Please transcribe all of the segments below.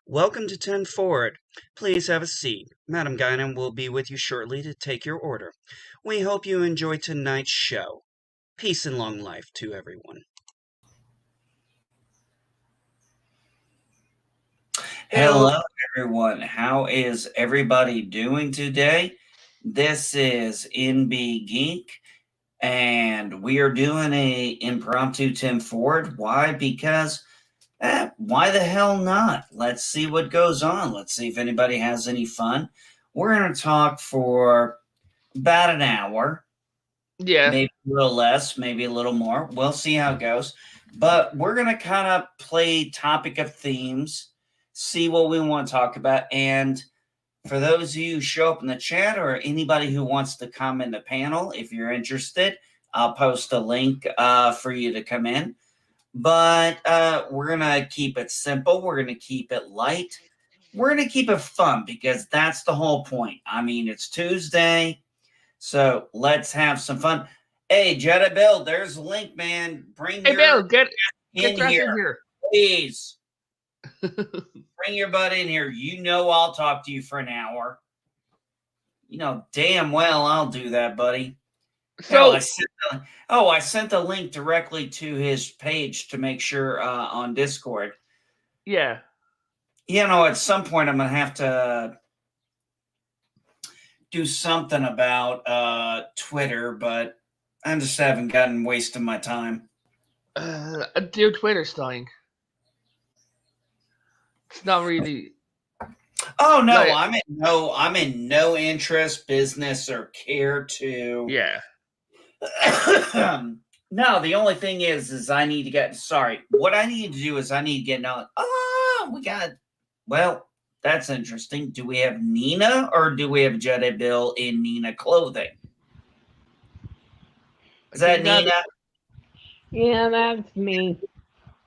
Welcome to 10 Forward. Please have a seat. Madam Guinan will be with you shortly to take your order. We hope you enjoy tonight's show. Peace and long life to everyone. Hello, everyone. How is everybody doing today? This is NB Geek, and we are doing a impromptu 10 Forward. Why? Because why the hell not? Let's see what goes on. Let's see if anybody has any fun. We're going to talk for about an hour. Yeah. Maybe a little less, maybe a little more. We'll see how it goes. But we're going to kind of play topic of themes, see what we want to talk about. And for those of you who show up in the chat or anybody who wants to come in the panel, if you're interested, I'll post a link for you to come in. But we're going to keep it simple. We're going to keep it light. We're going to keep it fun because that's the whole point. I mean, it's Tuesday. So let's have some fun. Hey, Jetta Bill, there's a link, man. Bring Hey, your Bill, get in here, please. Bring your butt in here. You know I'll talk to you for an hour. You know damn well I'll do that, buddy. So I sent the link directly to his page to make sure on Discord. Yeah. You know, at some point I'm gonna have to do something about Twitter, but I just haven't gotten wasting my time. Dear Twitter's dying. It's not really. Oh no, like, I'm in no interest, business, or care to. Yeah. No, the only thing is I need to get. Sorry, what I need to do is I need to get on. Oh, we got. Well, that's interesting. Do we have Nina or do we have Jedi Bill in Nina clothing? Is that Nina? Yeah, that's me.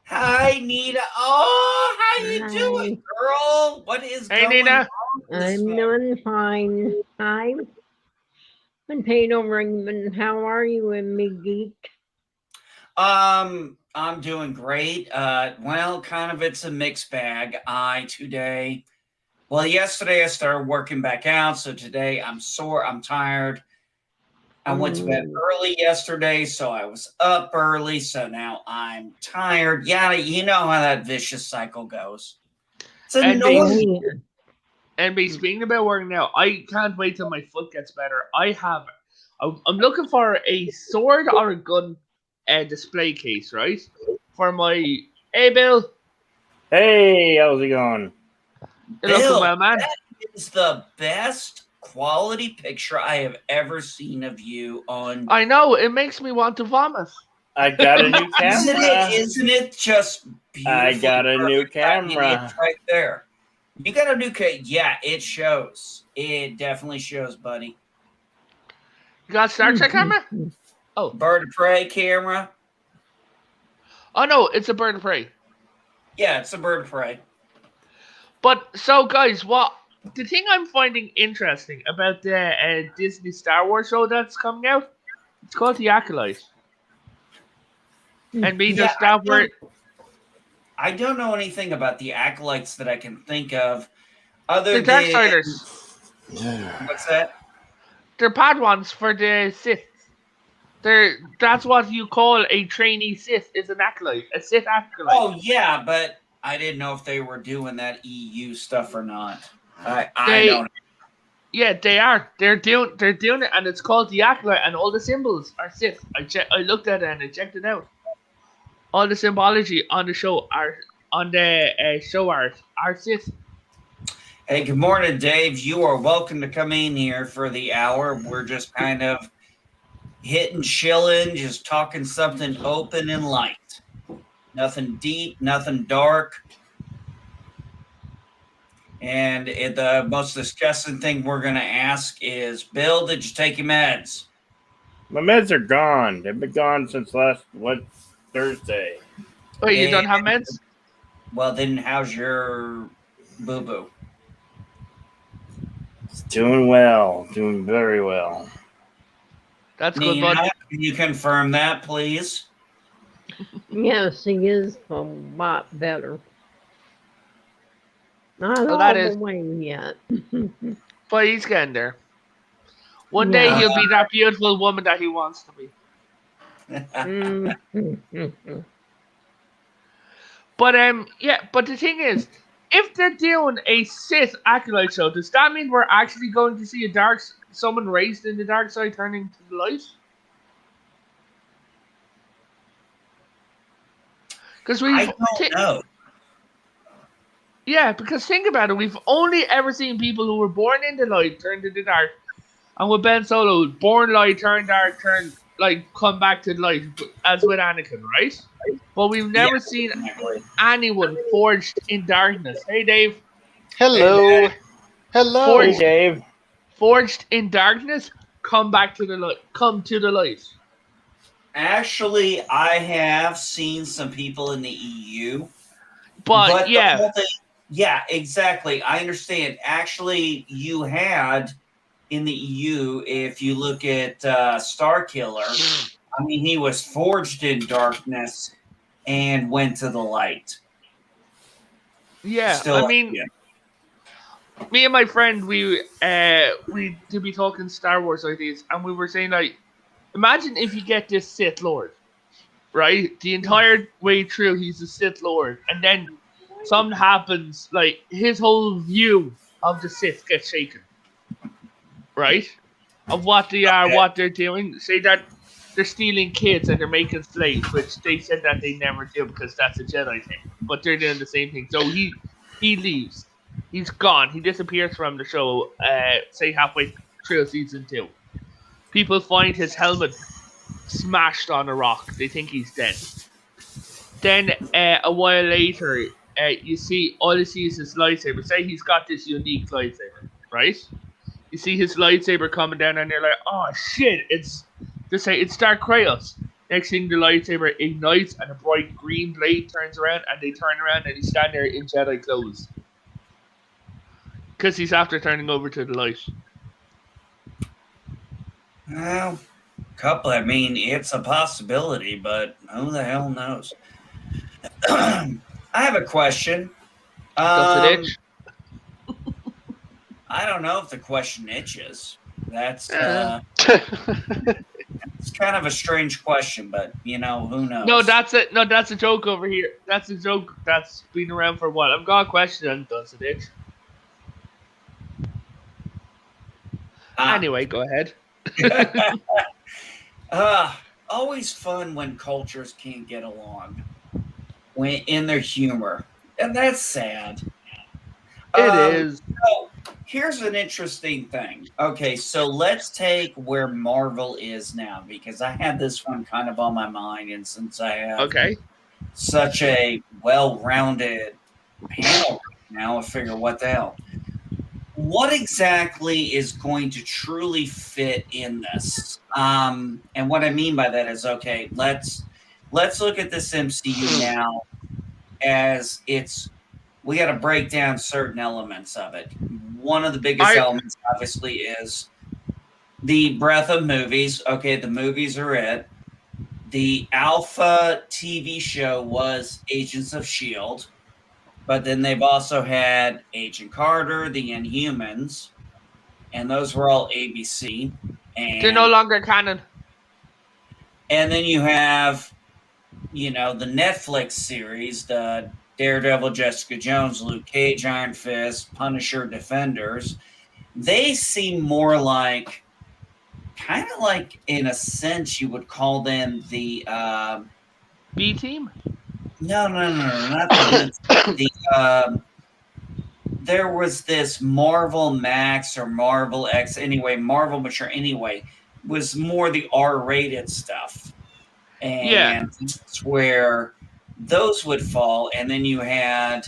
Hi, Nina. Oh, how you doing, girl? What is going Nina. on? I'm doing fine. Hi. Potato Ringman, how are you, NB Geek? I'm doing great. Well, kind of it's a mixed bag. Yesterday I started working back out, so today I'm sore, I'm tired. I went to bed early yesterday, so I was up early, so now I'm tired. Yeah, you know how that vicious cycle goes. It's annoying. And speaking about working out, I can't wait till my foot gets better. I'm looking for a sword or a gun display case, right? For my... Hey, Bill. Hey, how's it going? Bill, looking well, man. That is the best quality picture I have ever seen of you on. I know, it makes me want to vomit. I got a new camera. Isn't it just beautiful? I got a new camera. It's right there. You got a new camera. Yeah, it shows. It definitely shows, buddy. You got a Star Trek camera? Oh. Bird of Prey camera. Oh, no, it's a Bird of Prey. Yeah, it's a Bird of Prey. But, so, guys, the thing I'm finding interesting about the Disney Star Wars show that's coming out, it's called The Acolyte. And being the Star Wars... I don't know anything about the Acolytes that I can think of other than... The Darksiders. What's that? They're Padawans for the Sith. That's what you call a trainee Sith, is an Acolyte. A Sith Acolyte. Oh, yeah, but I didn't know if they were doing that EU stuff or not. I don't know. Yeah, they are. They're doing it, and it's called the Acolyte, and all the symbols are Sith. I looked at it and I checked it out. All the symbology on the show are Sith. Hey, good morning, Dave. You are welcome to come in here for the hour. We're just kind of hitting, chilling, just talking something open and light. Nothing deep, nothing dark. And the most disgusting thing we're going to ask is, Bill, did you take your meds? My meds are gone. They've been gone since Thursday. Wait, you don't have meds? Well, then how's your boo-boo? It's doing well. Doing very well. That's good, bud. Can you confirm that, please? Yes, he is a lot better. Not Well, all that the is, way yet. but he's getting there. One day Yeah. he'll be that beautiful woman that he wants to be. But yeah. But the thing is, if they're doing a Sith acolyte show, does that mean we're actually going to see someone raised in the dark side turning to the light? Because I don't know. Yeah, because think about it, we've only ever seen people who were born in the light turn to the dark, and with Ben Solo, born light, turn dark, come back to the light, as with Anakin, right? But we've never seen Exactly. anyone forged in darkness. Hey, Dave. Hello. Hello. Hey, Dave. Forged in darkness, come to the light. Actually, I have seen some people in the EU, But the whole thing, yeah, exactly. I understand. Actually, you had in the EU, if you look at Starkiller, I mean, he was forged in darkness and went to the light. yeah, Still, I mean, me and my friend, we to be talking Star Wars ideas, and we were saying, like, imagine if you get this Sith Lord, right? The entire way through, he's a Sith Lord, and then something happens, like his whole view of the Sith gets shaken, right? Of what they are, what they're doing. Say that they're stealing kids and they're making slaves, which they said that they never do because that's a Jedi thing. But they're doing the same thing. So he leaves. He's gone. He disappears from the show, say halfway through season 2. People find his helmet smashed on a rock. They think he's dead. Then a while later, you see his lightsaber. Say he's got this unique lightsaber, right? You see his lightsaber coming down, and they're like, "Oh shit!" It's Dark Kratos. Next thing, the lightsaber ignites, and a bright green blade turns around, and they turn around, and he's standing there in Jedi clothes because he's after turning over to the light. well, I mean, it's a possibility, but who the hell knows? I have a question. Does it itch? I don't know if the question itches. That's it's kind of a strange question, but who knows? No, that's it. No, that's a joke over here. That's a joke that's been around for a while. I've got a question. Does it itch? Anyway, go ahead. Always fun when cultures can't get along in their humor, and that's sad. It is. So here's an interesting thing. Okay, so let's take where Marvel is now, because I had this one kind of on my mind, and since I have such a well-rounded panel now, I figure what the hell. What exactly is going to truly fit in this? And what I mean by that is, okay, let's look at this MCU now as we got to break down certain elements of it. One of the biggest elements, obviously, is the breadth of movies. Okay, the movies are it. The Alpha TV show was Agents of S.H.I.E.L.D., but then they've also had Agent Carter, The Inhumans, and those were all ABC. And they're no longer canon. And then you have, the Netflix series, the Daredevil, Jessica Jones, Luke Cage, Iron Fist, Punisher, Defenders. They seem more like, kind of like, in a sense, you would call them the B team. No, not the B team. There was this Marvel Max or Marvel X. Anyway, Marvel Mature. Anyway, was more the R-rated stuff, and that's where those would fall. And then you had,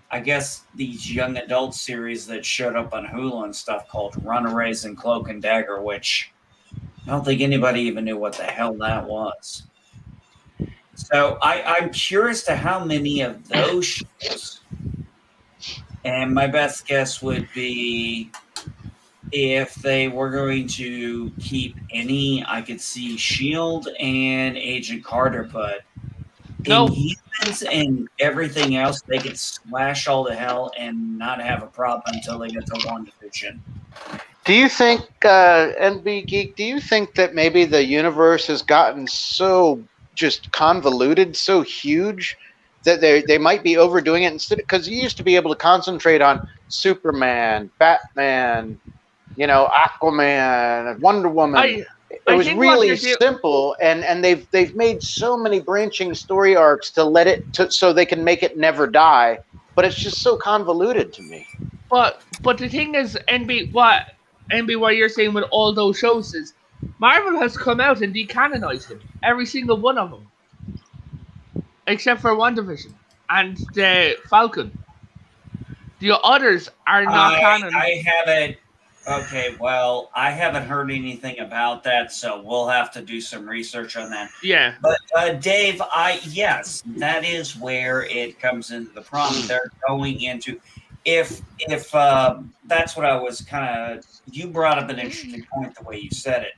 I guess, these young adult series that showed up on Hulu and stuff called Runaways and Cloak and Dagger, which I don't think anybody even knew what the hell that was. So I'm curious to how many of those shows, and my best guess would be if they were going to keep any, I could see S.H.I.E.L.D. and Agent Carter, but No. Inhumans and everything else, they could slash all to hell and not have a problem until they get to WandaVision. Do you think, NB Geek, do you think that maybe the universe has gotten so just convoluted, so huge, that they might be overdoing it instead? Because you used to be able to concentrate on Superman, Batman, Aquaman, Wonder Woman. It was think what really they're doing. simple, and they've made so many branching story arcs to let it so they can make it never die. But it's just so convoluted to me. But the thing is, what you're saying with all those shows is, Marvel has come out and decanonized them, every single one of them, except for WandaVision and the Falcon. The others are not canon. I haven't. Okay, well, I haven't heard anything about that, so we'll have to do some research on that. Yeah. But Dave, yes, that is where it comes into the problem. They're going into if that's what I was kind of. You brought up an interesting point the way you said it,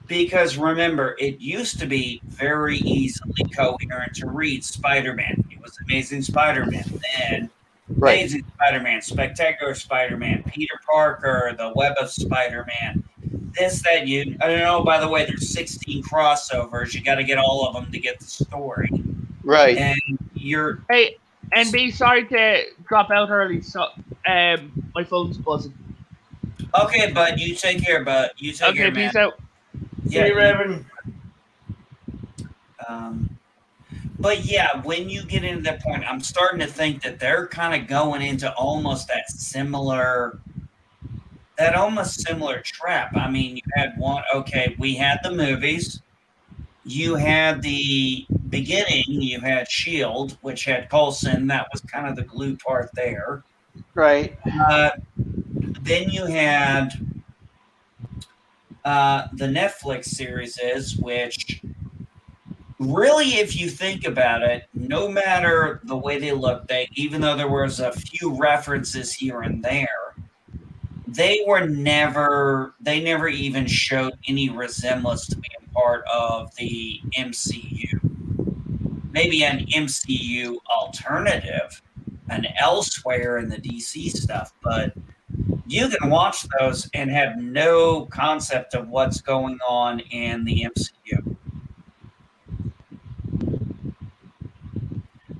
because remember, it used to be very easily coherent to read Spider-Man. It was Amazing Spider-Man then. Right. Amazing Spider-Man, Spectacular Spider-Man, Peter Parker, The Web of Spider-Man, this, that, you. I don't know, by the way, there's 16 crossovers. You got to get all of them to get the story. Right. And you're. Hey, NB, sorry to drop out early. So, my phone's buzzing. Okay, bud, you take care, bud. You take care, man. Okay, peace out. Yeah, See you, Reverend. But yeah, when you get into that point, I'm starting to think that they're kind of going into almost that almost similar trap. I mean, you had one, okay, we had the movies. You had the beginning, you had S.H.I.E.L.D., which had Coulson. That was kind of the glue part there. Right. Then you had the Netflix series, which really, if you think about it, no matter the way they look, even though there was a few references here and there, they never even showed any resemblance to being part of the MCU. Maybe an MCU alternative, an elsewhere in the DC stuff, but you can watch those and have no concept of what's going on in the MCU.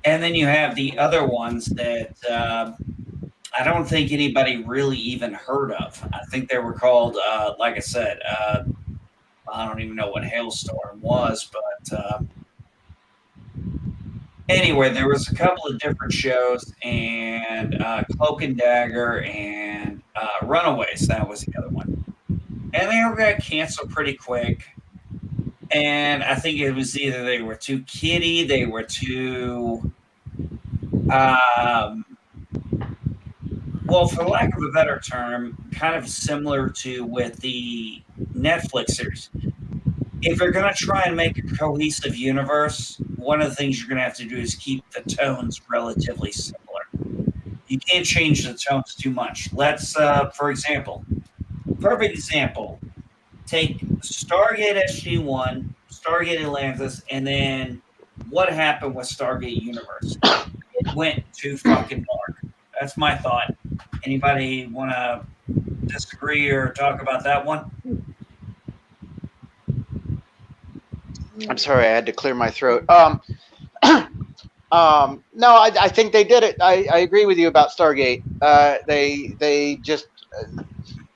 And then you have the other ones that I don't think anybody really even heard of. I think they were called, like I said, I don't even know what Hailstorm was, but anyway, there was a couple of different shows, and Cloak and Dagger and Runaways, that was the other one. And they all got canceled pretty quick. And I think it was either they were too kiddie, they were too, well, for lack of a better term, kind of similar to with the Netflix series. If you're going to try and make a cohesive universe, one of the things you're going to have to do is keep the tones relatively similar. You can't change the tones too much. Let's, for example, perfect example, take Stargate SG-1, Stargate Atlantis, and then what happened with Stargate Universe? It went too fucking dark. That's my thought. Anybody want to disagree or talk about that one? I'm sorry, I had to clear my throat. No, I think they did it. I agree with you about Stargate. They just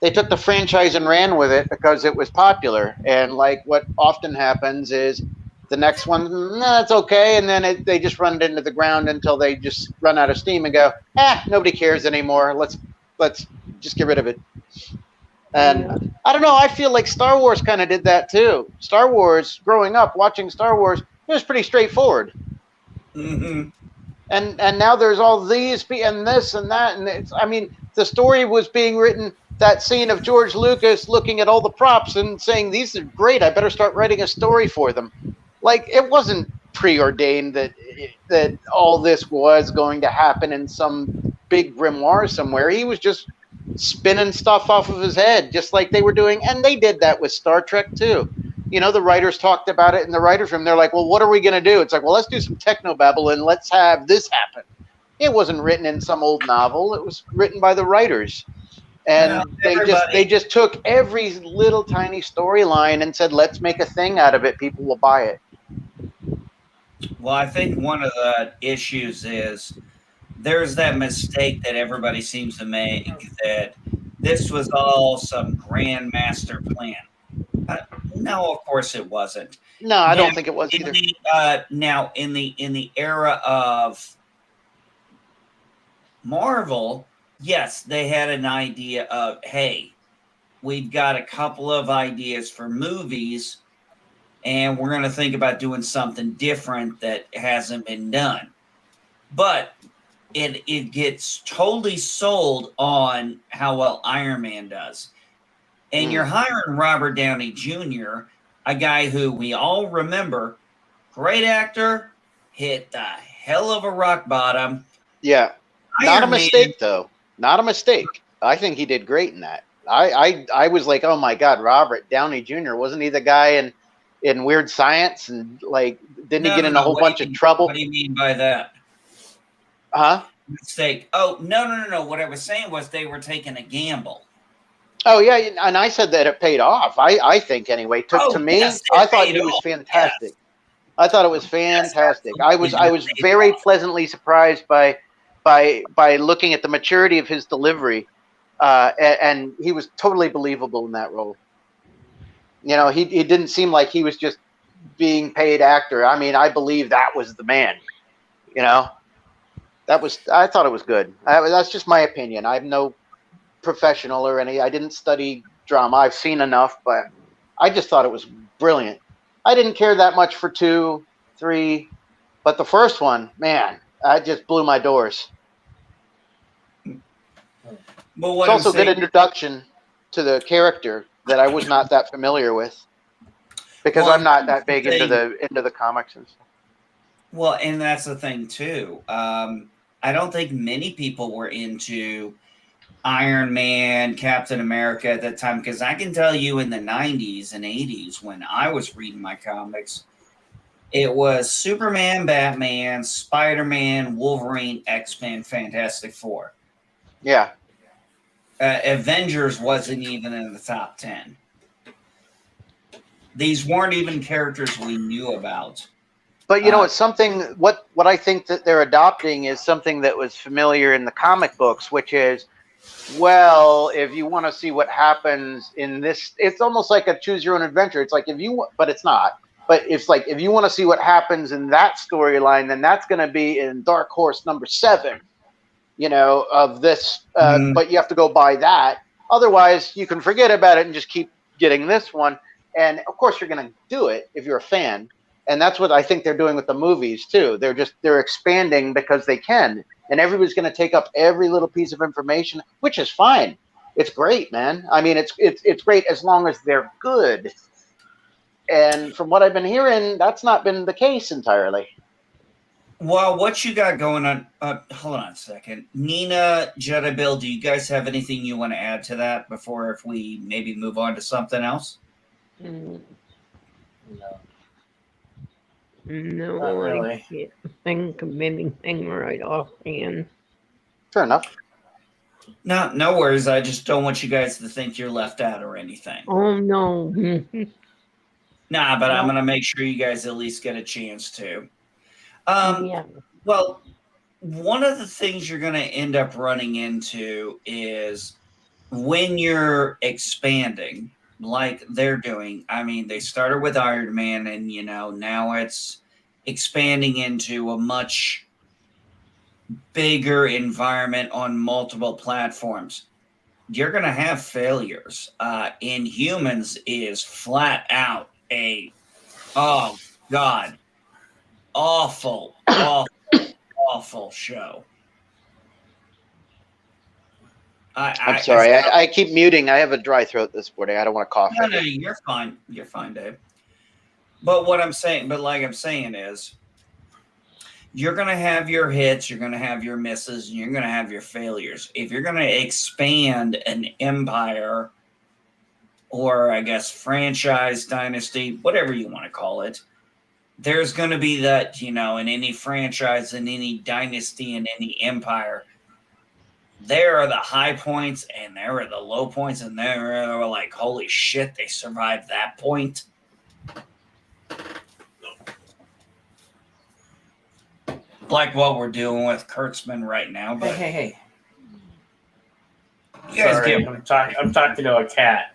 they took the franchise and ran with it because it was popular. And like what often happens is the next one, nah, it's okay, and then they just run it into the ground until they just run out of steam and go, nobody cares anymore. Let's just get rid of it. And I don't know, I feel like Star Wars kind of did that too. Star Wars, growing up, watching Star Wars, it was pretty straightforward. Mm-hmm. And now there's all these and this and that, and the story was being written. That scene of George Lucas looking at all the props and saying, "These are great. I better start writing a story for them." Like, it wasn't preordained that all this was going to happen in some big grimoire somewhere. He was just spinning stuff off of his head, just like they were doing, and they did that with Star Trek too. The writers talked about it in the writers' room. They're like, well, what are we going to do? It's like, well, let's do some technobabble and let's have this happen. It wasn't written in some old novel. It was written by the writers. And they just took every little tiny storyline and said, let's make a thing out of it. People will buy it. Well, I think one of the issues is there's that mistake that everybody seems to make, that this was all some grand master plan. No, of course it wasn't. No, I don't think it was either. Now, in the era of Marvel, yes, they had an idea of, hey, we've got a couple of ideas for movies, and we're going to think about doing something different that hasn't been done. But it gets totally sold on how well Iron Man does. And you're hiring Robert Downey Jr., a guy who we all remember, great actor, hit the hell of a rock bottom. Yeah. Not a mistake, though. Not a mistake. I think he did great in that. I was like, oh my God, Robert Downey Jr. Wasn't he the guy in Weird Science? And like, didn't he get in a whole bunch of trouble? What do you mean by that? Huh? Mistake. Oh, no. What I was saying was they were taking a gamble. Oh yeah, and I said that it paid off. I think anyway. To me, yes, I thought it was fantastic. Yes. I thought it was fantastic. Yes, I was very pleasantly surprised by looking at the maturity of his delivery, and he was totally believable in that role. He didn't seem like he was just being paid actor. I mean, I believe that was the man. I thought it was good. That's just my opinion. I have no professional or I didn't study drama. I've seen enough, but I just thought it was brilliant. I didn't care that much for 2, 3, but the first one, man, I just blew my doors. Well, it's also a good introduction to the character that I was not that familiar with, because I'm not that big into the comics and stuff. Well, and that's the thing too. I don't think many people were into Iron Man, Captain America at that time, because I can tell you in the 90s and 80s when I was reading my comics, it was Superman, Batman, Spider-Man, Wolverine, X-Men, Fantastic Four. Yeah. Avengers wasn't even in the top 10. These weren't even characters we knew about. But it's something. What I think that they're adopting is something that was familiar in the comic books, which is, well, if you want to see what happens in this, it's almost like a choose your own adventure. It's like but it's not. But it's like if you want to see what happens in that storyline, then that's going to be in Dark Horse number 7. Of this. But you have to go buy that. Otherwise, you can forget about it and just keep getting this one. And of course, you're going to do it if you're a fan. And that's what I think they're doing with the movies too. They're expanding because they can, and everybody's going to take up every little piece of information, which is fine. It's great, man. I mean, it's great as long as they're good. And from what I've been hearing, that's not been the case entirely. Well, what you got going on? Hold on a second, Nina, Jedi Bill. Do you guys have anything you want to add to that before if we maybe move on to something else? No. Not No, really. I can't think of anything right offhand. Fair enough. No worries. I just don't want you guys to think you're left out or anything. Oh, no. Nah, but I'm going to make sure you guys at least get a chance to. Yeah. Well, one of the things you're going to end up running into is when you're expanding, like they're doing. I mean, they started with Iron Man, and now it's expanding into a much bigger environment on multiple platforms. You're going to have failures. Inhumans is flat out oh God, awful show. I'm sorry. I keep muting. I have a dry throat this morning. I don't want to cough. No, you're fine. You're fine, Dave. But like I'm saying is, you're going to have your hits, you're going to have your misses, and you're going to have your failures. If you're going to expand an empire or I guess franchise, dynasty, whatever you want to call it. There's going to be that, in any franchise, in any dynasty, in any empire, there are the high points and there are the low points, and there are like, holy shit, they survived that point. Like what we're doing with Kurtzman right now. But Hey. you guys Sorry, get I'm talking to a cat.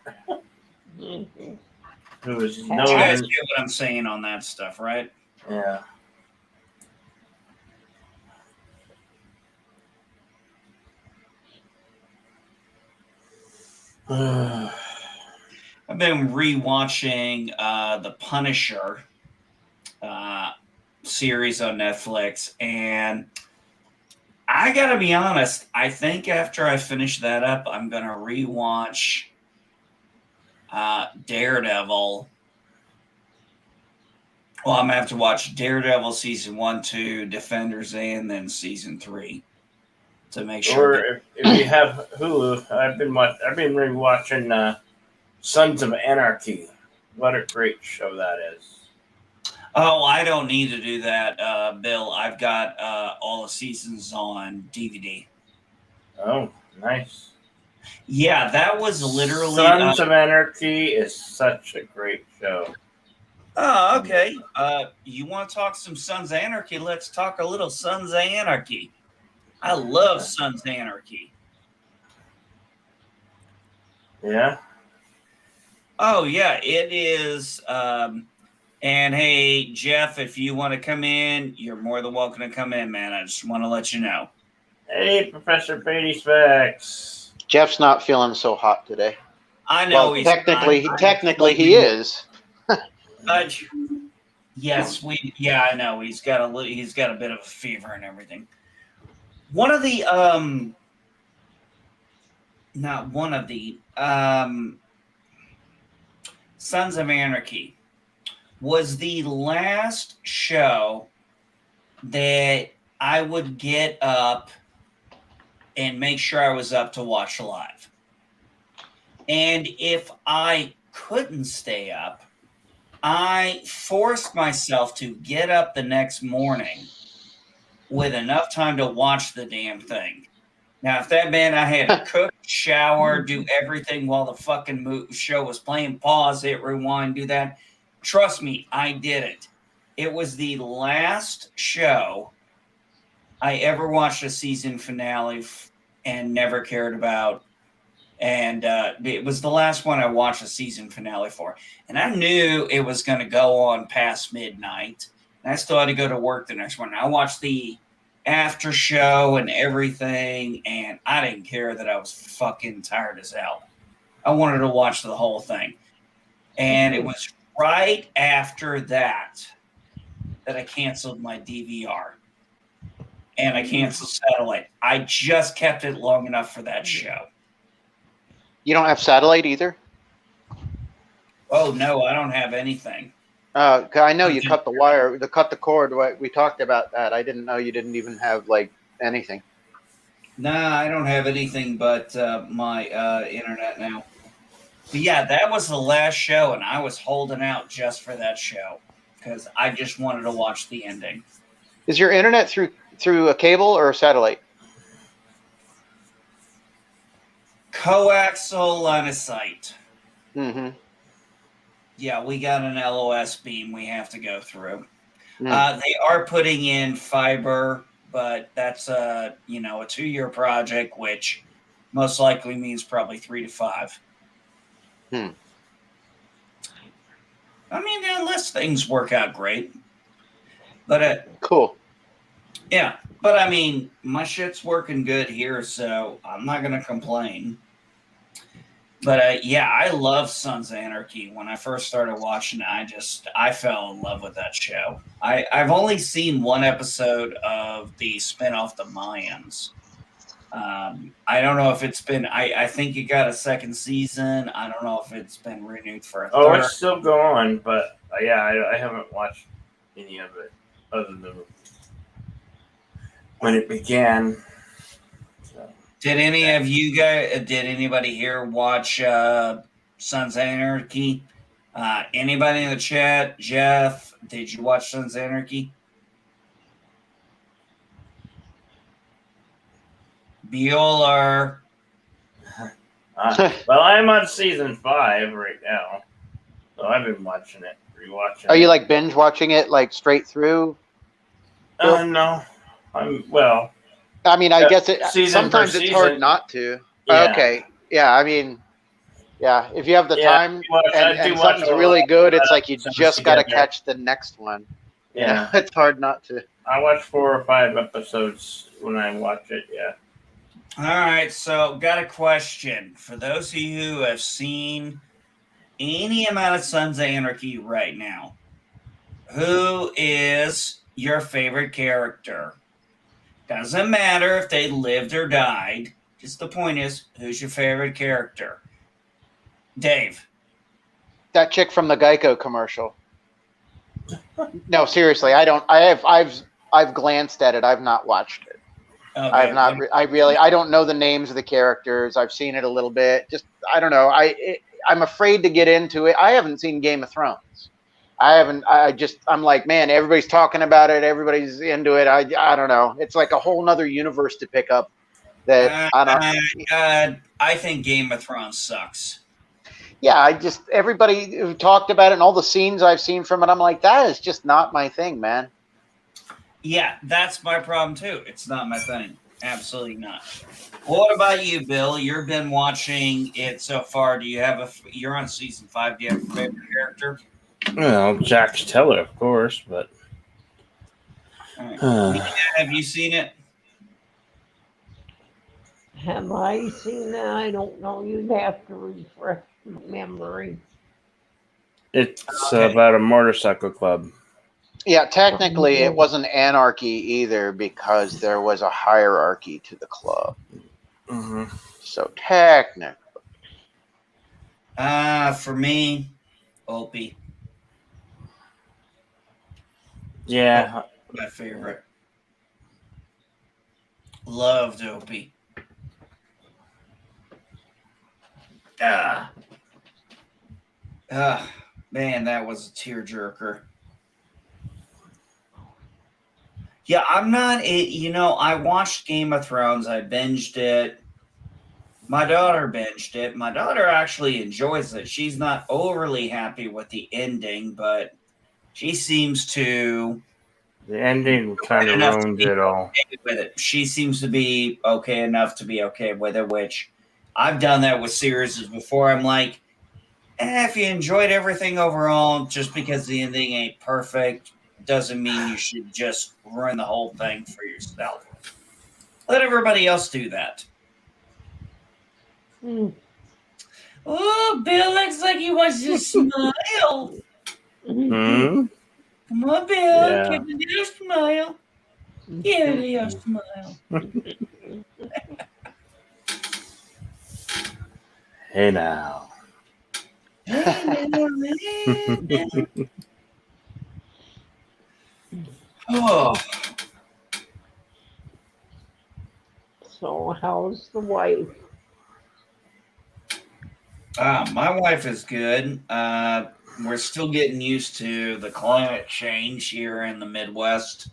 Who is you guys known get what I'm saying on that stuff, right? Yeah. I've been rewatching the Punisher series on Netflix, and I gotta be honest, I think after I finish that up, I'm gonna rewatch Daredevil. Well, I'm gonna have to watch Daredevil season 1, 2, Defenders, and then season 3 to make sure. Or if you have Hulu, I've been rewatching Sons of Anarchy. What a great show that is. Oh, I don't need to do that, Bill. I've got all the seasons on DVD. Oh, nice. Yeah, that was literally Sons of Anarchy is such a great show. Oh, okay. You want to talk some Sons of Anarchy? Let's talk a little Sons of Anarchy. I love Sons of Anarchy. Yeah? Oh, yeah, it is. And hey, Jeff, if you want to come in, you're more than welcome to come in, man. I just want to let you know. Hey, Professor Beatty Specs. Jeff's not feeling so hot today. I know Well, he's technically he is. Yes, I know he's got a bit of a fever and everything. One of the Sons of Anarchy was the last show that I would get up and make sure I was up to watch live. And if I couldn't stay up, I forced myself to get up the next morning with enough time to watch the damn thing. Now, if that meant I had to cook, shower, do everything while the fucking show was playing, pause, hit rewind, do that, trust me, I did it. It was the last show I ever watched a season finale and never cared about. And it was the last one I watched a season finale for. And I knew it was going to go on past midnight. And I still had to go to work the next morning. I watched the after show and everything, and I didn't care that I was fucking tired as hell. I wanted to watch the whole thing. And it was right after that I canceled my DVR. And I canceled satellite. I just kept it long enough for that show. You don't have satellite either? Oh, no, I don't have anything. 'Cause I know you cut the wire, cut the cord. We talked about that. I didn't know you didn't even have like anything. Nah, I don't have anything but my internet now. But yeah, that was the last show, and I was holding out just for that show because I just wanted to watch the ending. Is your internet through a cable or a satellite? Coaxial line of sight. Mm-hmm. Yeah, we got an LOS beam we have to go through. They are putting in fiber, but that's a 2-year project, which most likely means probably 3 to 5. I mean, unless things work out great. But cool. Yeah, but I mean, my shit's working good here, so I'm not gonna complain. But yeah, I love Sons of Anarchy. When I first started watching it, I fell in love with that show. I've only seen one episode of the spinoff, The Mayans. I don't know if it's been. I think it got a second season. I don't know if it's been renewed for a third. Oh, it's still going, but yeah, I haven't watched any of it other than when it began. Did anybody here watch Sons of Anarchy. Anybody in the chat? Jeff, did you watch Sons of Anarchy? Bueller. Well, I'm on season 5 right now, so I've been watching it, rewatching. Are you like binge watching it like straight through? No, well. I mean, I guess sometimes it's hard season. not to. Yeah. Okay, yeah. I mean, yeah. If you have the Yeah, time I and do watch something's all really of good, that it's like you episodes just got to together. catch the next one. You Yeah, know, it's hard not to. I watch 4 or 5 episodes when I watch it. Yeah. All right, so got a question for those of you who have seen any amount of Sons of Anarchy right now. Who is your favorite character? Doesn't matter if they lived or died. Just the point is, who's your favorite character? Dave. That chick from the Geico commercial. No, seriously, I don't. I've glanced at it. I've not watched it. Okay, I've not. I don't know the names of the characters. I've seen it a little bit. Just I don't know. I'm afraid to get into it. I haven't seen Game of Thrones. I haven't. I'm like, man, everybody's talking about it. Everybody's into it. I don't know. It's like a whole nother universe to pick up. That I don't. I think Game of Thrones sucks. Yeah, everybody who talked about it and all the scenes I've seen from it, I'm like, that is just not my thing, man. Yeah, that's my problem too. It's not my thing. Absolutely not. What about you, Bill? You've been watching it so far. Do you have you're on season 5. Do you have a favorite character? Well, Jack Teller, of course, but. Right. Have you seen it? Have I seen that? I don't know. You'd have to refresh my memory. It's about a motorcycle club. Yeah, technically it wasn't Anarchy either because there was a hierarchy to the club. Mm-hmm. So technically. For me, Opie. Yeah. My favorite. Loved Opie. Man, that was a tearjerker. Yeah, I'm not. I watched Game of Thrones. I binged it. My daughter binged it. My daughter actually enjoys it. She's not overly happy with the ending, but she seems to. The ending kind of ruined it all. Okay with it. She seems to be okay enough to be okay with it, which I've done that with series before. I'm like, if you enjoyed everything overall, just because the ending ain't perfect, doesn't mean you should just ruin the whole thing for yourself. Let everybody else do that. Oh, Bill looks like he wants to smile. Hmm? Come on, Bill. Yeah. Give me a little smile. Give me a smile. Hey now. Oh. So how's the wife? My wife is good. We're still getting used to the climate change here in the Midwest.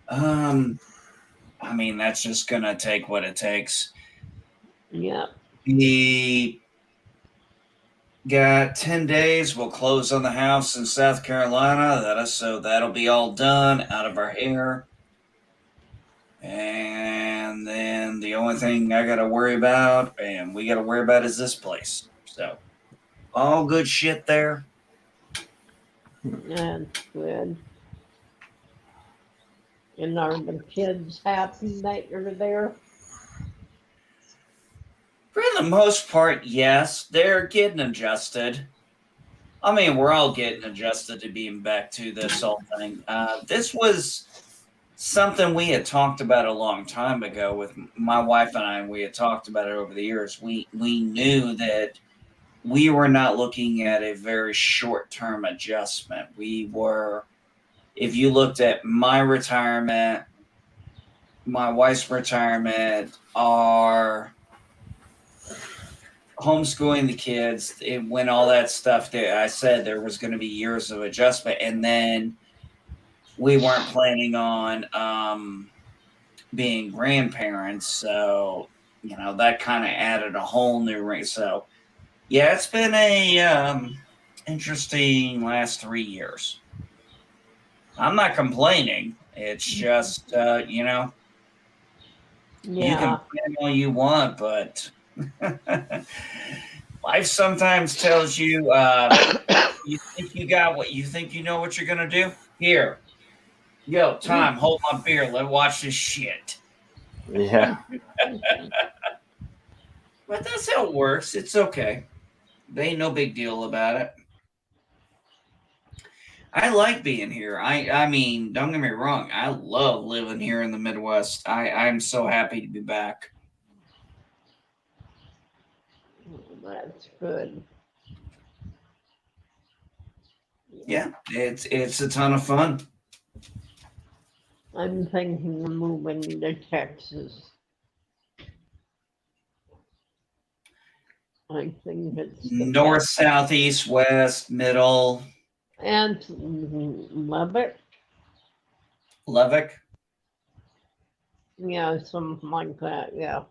I mean, that's just gonna take what it takes. Yeah. We got 10 days. We'll close on the house in South Carolina. So that'll be all done, out of our hair. And then the only thing I got to worry about, and we got to worry about, is this place. So all good shit there. That's good. And are the kids happy that you're there? For the most part, yes. They're getting adjusted. I mean, we're all getting adjusted to being back to this whole thing. This was something we had talked about a long time ago with my wife and I. We had talked about it over the years. We knew that we were not looking at a very short-term adjustment. We were, if you looked at my retirement, my wife's retirement, our homeschooling the kids, when all that stuff there, I said there was going to be years of adjustment, and then we weren't planning on being grandparents, so that kind of added a whole new ring. So yeah, it's been a interesting last 3 years. I'm not complaining. It's just you can Yeah. plan all you want, but life sometimes tells you you think you got what you think you know what you're gonna do. Here, yo, Tom, hold my beer. Let's watch this shit. Yeah. But that's how it works. It's okay. They ain't no big deal about it. I like being here. I mean, don't get me wrong. I love living here in the Midwest. I'm so happy to be back. That's good. Yeah, it's a ton of fun. I'm thinking of moving to Texas. I think it's the North, best. south, east, west, middle, And Lubbock. Lubbock. Yeah, something like that. Yeah.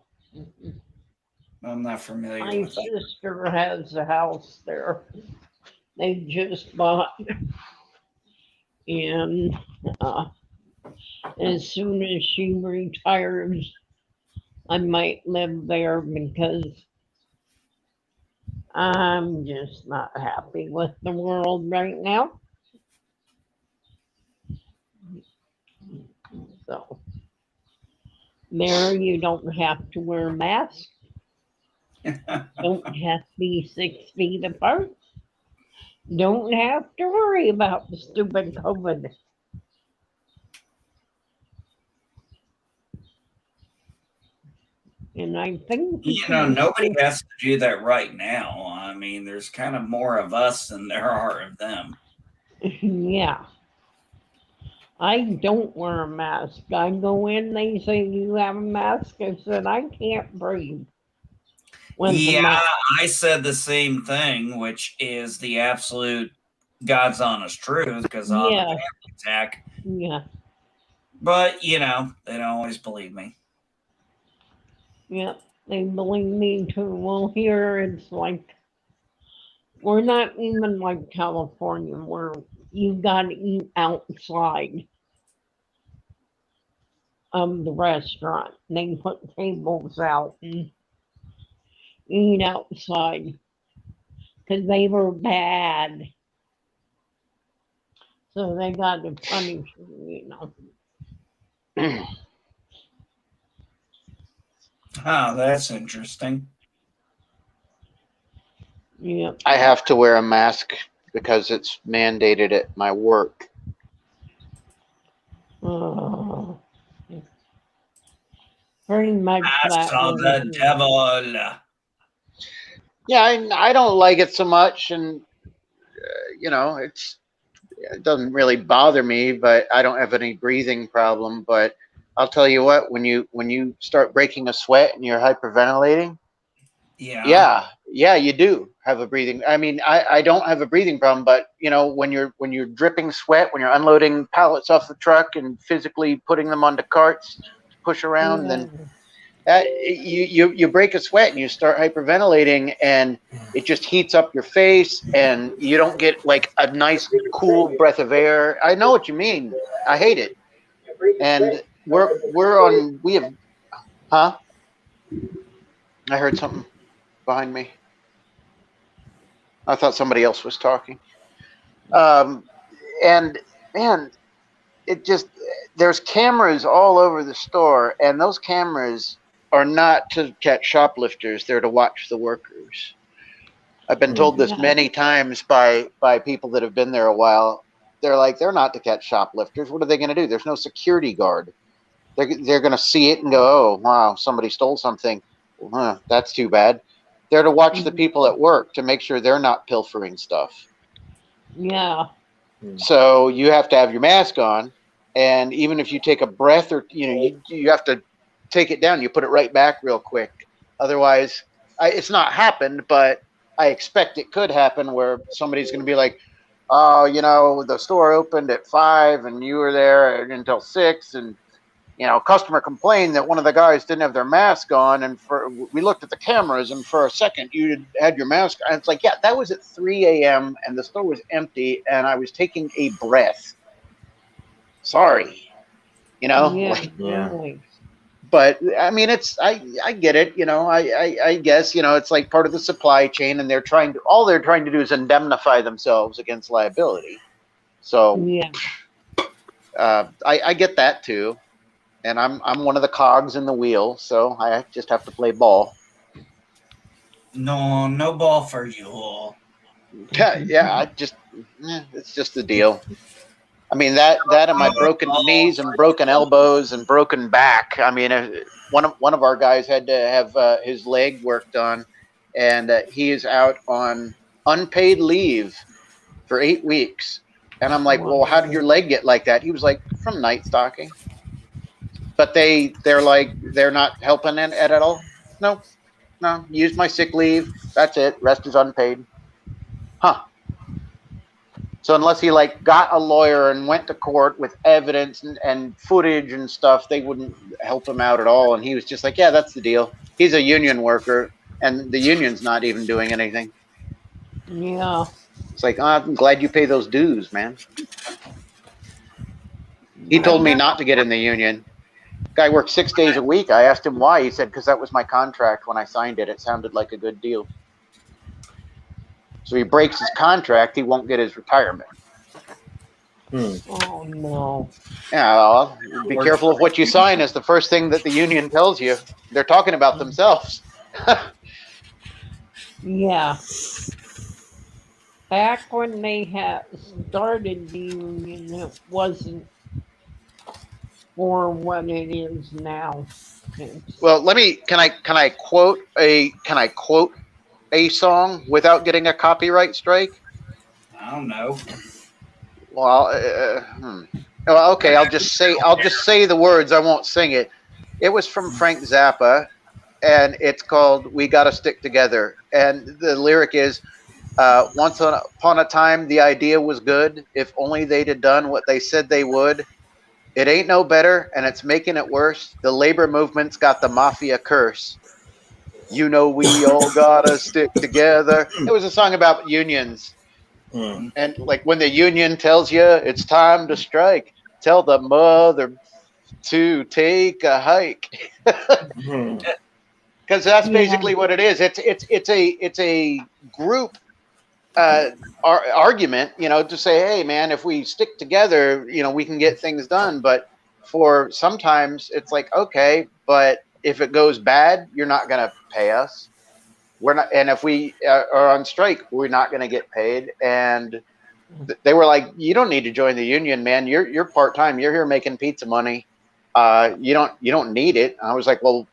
I'm not familiar My with that. sister has a house there. They just bought. And as soon as she retires, I might live there because I'm just not happy with the world right now. So there, you don't have to wear a mask. Don't have to be 6 feet apart. Don't have to worry about the stupid COVID. And I think Nobody has to do that right now. I mean, there's kind of more of us than there are of them. Yeah. I don't wear a mask. I go in, they say, "You have a mask?" I said, "I can't breathe." Yeah, I said the same thing, which is the absolute God's honest truth because I'll have a panic attack. Yeah. But, they don't always believe me. Yeah. They believe me too. Well, here it's like, we're not even like California where you got to eat outside of the restaurant. They put tables out and eat outside because they were bad. So they got to punish you. Oh, that's interesting. Yeah. I have to wear a mask because it's mandated at my work. Pretty much Mask of the devil. Yeah, I don't like it so much, and it doesn't really bother me, but I don't have any breathing problem. But I'll tell you what, when you start breaking a sweat and you're hyperventilating, yeah, you do have a breathing. I mean, I don't have a breathing problem, but when you're dripping sweat, when you're unloading pallets off the truck and physically putting them onto carts to push around, then you break a sweat and you start hyperventilating, and it just heats up your face, and you don't get like a nice cool breath of air. I know what you mean. I hate it. And we have, huh? I heard something behind me. I thought somebody else was talking. And man, there's cameras all over the store, and those cameras are not to catch shoplifters. They're to watch the workers. I've been told this many times by people that have been there a while. They're like, they're not to catch shoplifters. What are they going to do? There's no security guard. They're going to see it and go, oh, wow, somebody stole something. That's too bad. They're to watch the people at work to make sure they're not pilfering stuff. Yeah. So you have to have your mask on, and even if you take a breath or you have to take it down, you put it right back real quick. Otherwise, it's not happened, but I expect it could happen where somebody's going to be like, oh, you know, the store opened at 5 and you were there until 6, and you know, customer complained that one of the guys didn't have their mask on, and we looked at the cameras, and for a second you had your mask on. It's like, yeah, that was at 3 a.m. and the store was empty, and I was taking a breath. Sorry, you know. Yeah, Like, really. but I mean, I get it, you know. I guess, you know, it's like part of the supply chain, and they're trying to do is indemnify themselves against liability. So Yeah. I get that too. And I'm one of the cogs in the wheel, so I just have to play ball. No ball for you. Yeah, it's just the deal. I mean, that and my broken knees and broken elbows and broken back. I mean, one of our guys had to have his leg worked on, and he is out on unpaid leave for 8 weeks. And I'm like, well, how did your leg get like that? He was like, from night stalking. But they're like, they're not helping it at all. No, use my sick leave. That's it. Rest is unpaid. Huh. So unless he like got a lawyer and went to court with evidence and footage and stuff, they wouldn't help him out at all. And he was just like, yeah, that's the deal. He's a union worker, and the union's not even doing anything. Yeah. It's like, oh, I'm glad you pay those dues, man. He told me not to get in the union. Guy worked 6 days a week. I asked him why. He said, because that was my contract when I signed it. It sounded like a good deal. So he breaks his contract, he won't get his retirement. Oh no. Yeah, well, be careful of what you sign is the first thing that the union tells you. They're talking about themselves. Yeah. Back when they had started the union, it wasn't for what it is now. Well, can I quote a song without getting a copyright strike? I don't know. Well, well, okay. I'll just say the words. I won't sing it. It was from Frank Zappa, and it's called "We Gotta Stick Together." And the lyric is, "Once upon a time, the idea was good. If only they'd have done what they said they would. It ain't no better, and it's making it worse. The labor movement's got the mafia curse. You know we all gotta stick together." It was a song about unions. And like when the union tells you it's time to strike, tell the mother to take a hike. Because that's basically what it is. It's a group argument, you know, to say, hey man, if we stick together, you know, we can get things done. But for sometimes it's like, okay, but if it goes bad, you're not going to pay us. We're not, and if we are on strike, we're not going to get paid. And they were like, you don't need to join the union, man. You're part-time. You're here making pizza money. You don't need it. And I was like, well,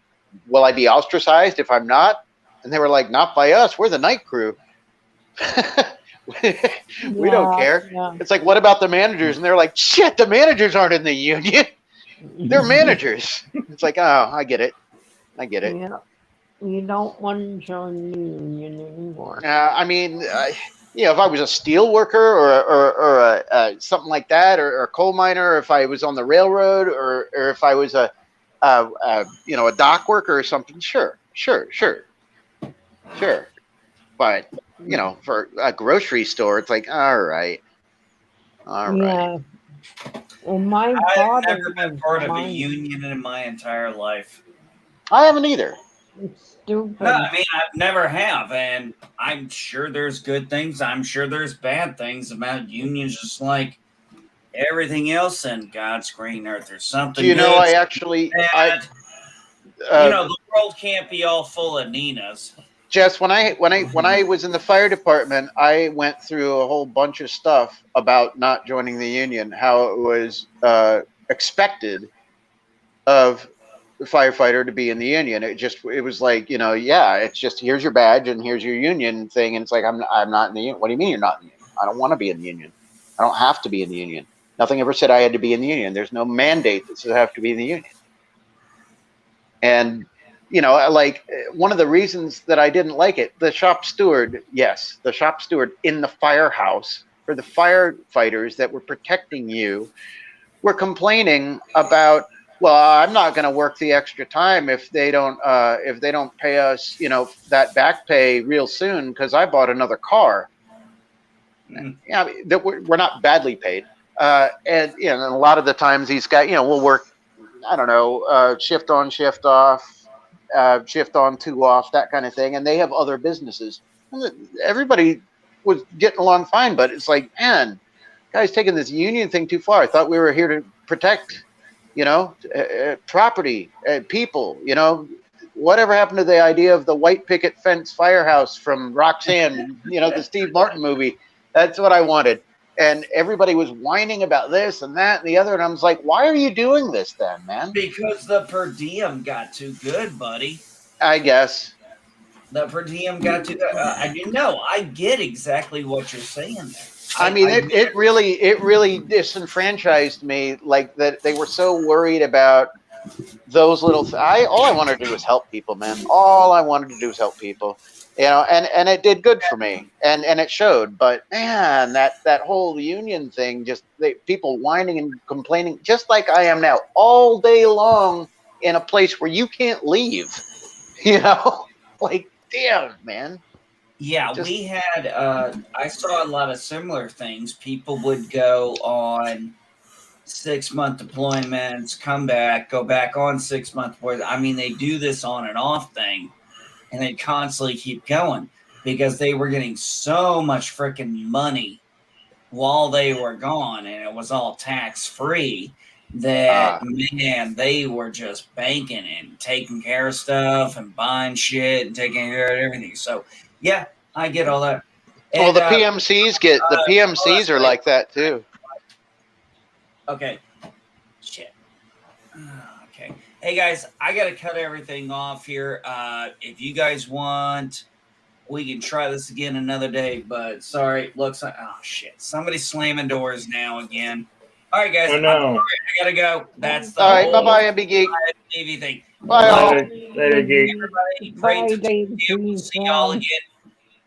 will I be ostracized if I'm not? And they were like, not by us. We're the night crew. We don't care. Yeah. It's like, what about the managers? And they're like, shit, the managers aren't in the union. They're managers. It's like, oh, I get it. Yeah. You don't want to join the union anymore. I mean, you know, if I was a steel worker or something like that, or a coal miner, or if I was on the railroad, or if I was a you know, a dock worker or something, sure. But you know, for a grocery store, it's like, all right. Yeah. Well, I've never been part of a union in my entire life. I haven't either. It's stupid. No, I mean, I've never have, and I'm sure there's good things. I'm sure there's bad things about unions, just like everything else in God's green earth. There's something. Do you know? Good, I actually, you know, the world can't be all full of Ninas. Jess, when I was in the fire department, I went through a whole bunch of stuff about not joining the union, how it was expected of the firefighter to be in the union. It was like, you know, yeah, it's just, here's your badge and here's your union thing, and it's like, I'm not in the union. What do you mean you're not in the union? I don't want to be in the union. I don't have to be in the union. Nothing ever said I had to be in the union. There's no mandate that says I have to be in the union. And like one of the reasons that I didn't like it, the shop steward in the firehouse for the firefighters that were protecting you were complaining about, well, I'm not going to work the extra time if they don't pay us, that back pay real soon because I bought another car. Yeah, that we're not badly paid, and a lot of the times these guys, will work, I don't know, shift on, shift off, shift on, two off, that kind of thing, and they have other businesses. Everybody was getting along fine, but it's like, man, guys, taking this union thing too far. I thought we were here to protect, property, people. Whatever happened to the idea of the white picket fence firehouse from Roxanne? The Steve Martin movie. That's what I wanted. And everybody was whining about this and that and the other. And I was like, why are you doing this then, man? Because the per diem got too good, buddy. I guess. The per diem got too good. I get exactly what you're saying there. I mean, it really disenfranchised me, like that they were so worried about those little all I wanted to do was help people, man. All I wanted to do was help people. And it did good for me, and it showed. But man, that whole union thing, just people whining and complaining, just like I am now, all day long in a place where you can't leave. Like, damn, man. Yeah, we had. I saw a lot of similar things. People would go on 6-month deployments, come back, go back on 6-month. I mean, they do this on and off thing. And they constantly keep going because they were getting so much freaking money while they were gone, and it was all tax free. That man, they were just banking and taking care of stuff and buying shit and taking care of everything. So yeah, I get all that. Well, the PMCs are like that too. Okay. Shit. Okay. Hey guys, I gotta cut everything off here. If you guys want, we can try this again another day. But sorry, looks like somebody's slamming doors now again. All right, guys. Oh, no. I gotta go. That's the all right. Bye bye, MB Geek. TV thing. Bye all. Later, Geek. Everybody, great to see you. We'll see y'all again.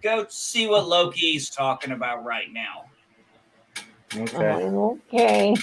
Go see what Loki's talking about right now. Okay. Okay.